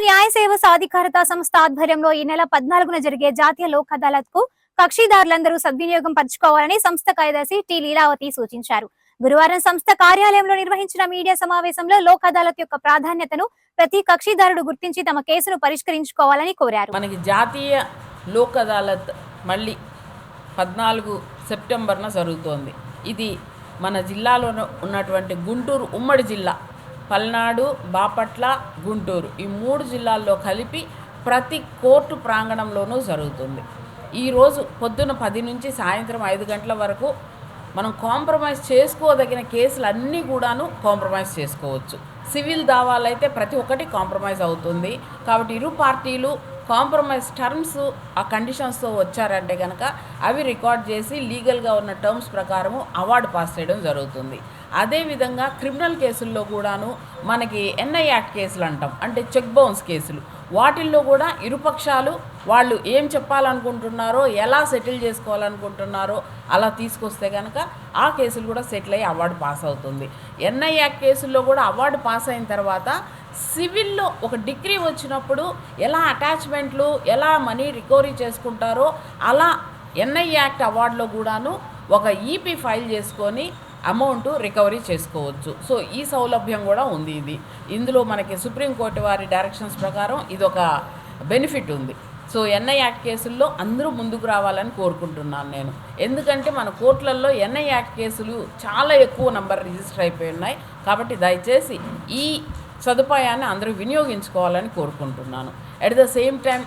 న్యాయ సేవ సాధికారత సంస్థ ఆధ్వర్యంలో ఈ నెల 14న జరిగే జాతీయ లోక్ అదాలత్ కు కక్షిదారులందరూ సద్వినియోగం పరచుకోవాలని సంస్థ కార్యదర్శి టి లీలావతి సూచించారు. గురువారం సంస్థ కార్యాలయంలో నిర్వహించిన మీడియా సమావేశంలో లోక్ అదాలత్ యొక్క ప్రాధాన్యతను ప్రతి కక్షిదారుడు గుర్తించి తమ కేసును పరిష్కరించుకోవాలని కోరారు. మనకి జాతీయ లోక్ అదాలత్ మళ్ళీ 14 సెప్టెంబర్న జరుగుతోంది. ఇది మన జిల్లాలో ఉన్నటువంటి గుంటూరు ఉమ్మడి జిల్లా, పల్నాడు, బాపట్ల, గుంటూరు ఈ 3 జిల్లాల్లో కలిపి ప్రతి కోర్టు ప్రాంగణంలోనూ జరుగుతుంది. ఈరోజు పొద్దున 10 నుంచి సాయంత్రం 5 గంటల వరకు మనం కాంప్రమైజ్ చేసుకోదగిన కేసులన్నీ కూడాను కాంప్రమైజ్ చేసుకోవచ్చు. సివిల్ దావాలైతే ప్రతి ఒక్కటి కాంప్రమైజ్ అవుతుంది. కాబట్టి ఇరు పార్టీలు కాంప్రమైజ్ టర్మ్స్ ఆ కండిషన్స్తో వచ్చారంటే కనుక అవి రికార్డ్ చేసి లీగల్గా ఉన్న టర్మ్స్ ప్రకారము అవార్డు పాస్ చేయడం జరుగుతుంది. అదేవిధంగా క్రిమినల్ కేసుల్లో కూడాను మనకి ఎన్ఐ యాక్ట్ కేసులు అంటాం, అంటే చెక్ బౌన్స్ కేసులు, వాటిల్లో కూడా ఇరుపక్షాలు వాళ్ళు ఏం చెప్పాలనుకుంటున్నారో, ఎలా సెటిల్ చేసుకోవాలనుకుంటున్నారో అలా తీసుకొస్తే కనుక ఆ కేసులు కూడా సెటిల్ అయ్యి అవార్డు పాస్ అవుతుంది. ఎన్ఐ యాక్ట్ కేసుల్లో కూడా అవార్డు పాస్ అయిన తర్వాత సివిల్లో ఒక డిగ్రీ వచ్చినప్పుడు ఎలా అటాచ్మెంట్లు, ఎలా మనీ రికవరీ చేసుకుంటారో అలా ఎన్ఐ యాక్ట్ అవార్డులో కూడాను ఒక ఈపీ ఫైల్ చేసుకొని అమౌంట్ రికవరీ చేసుకోవచ్చు. సో ఈ సౌలభ్యం కూడా ఉంది. ఇందులో మనకి సుప్రీంకోర్టు వారి డైరెక్షన్స్ ప్రకారం ఇదొక బెనిఫిట్ ఉంది. సో ఎన్ఐ యాక్ట్ కేసుల్లో అందరూ ముందుకు రావాలని కోరుకుంటున్నాను నేను. ఎందుకంటే మన కోర్టులలో ఎన్ఐ యాక్ట్ కేసులు చాలా ఎక్కువ నంబర్ రిజిస్టర్ అయిపోయి ఉన్నాయి. కాబట్టి దయచేసి ఈ సదుపాయాన్ని అందరూ వినియోగించుకోవాలని కోరుకుంటున్నాను. At the same time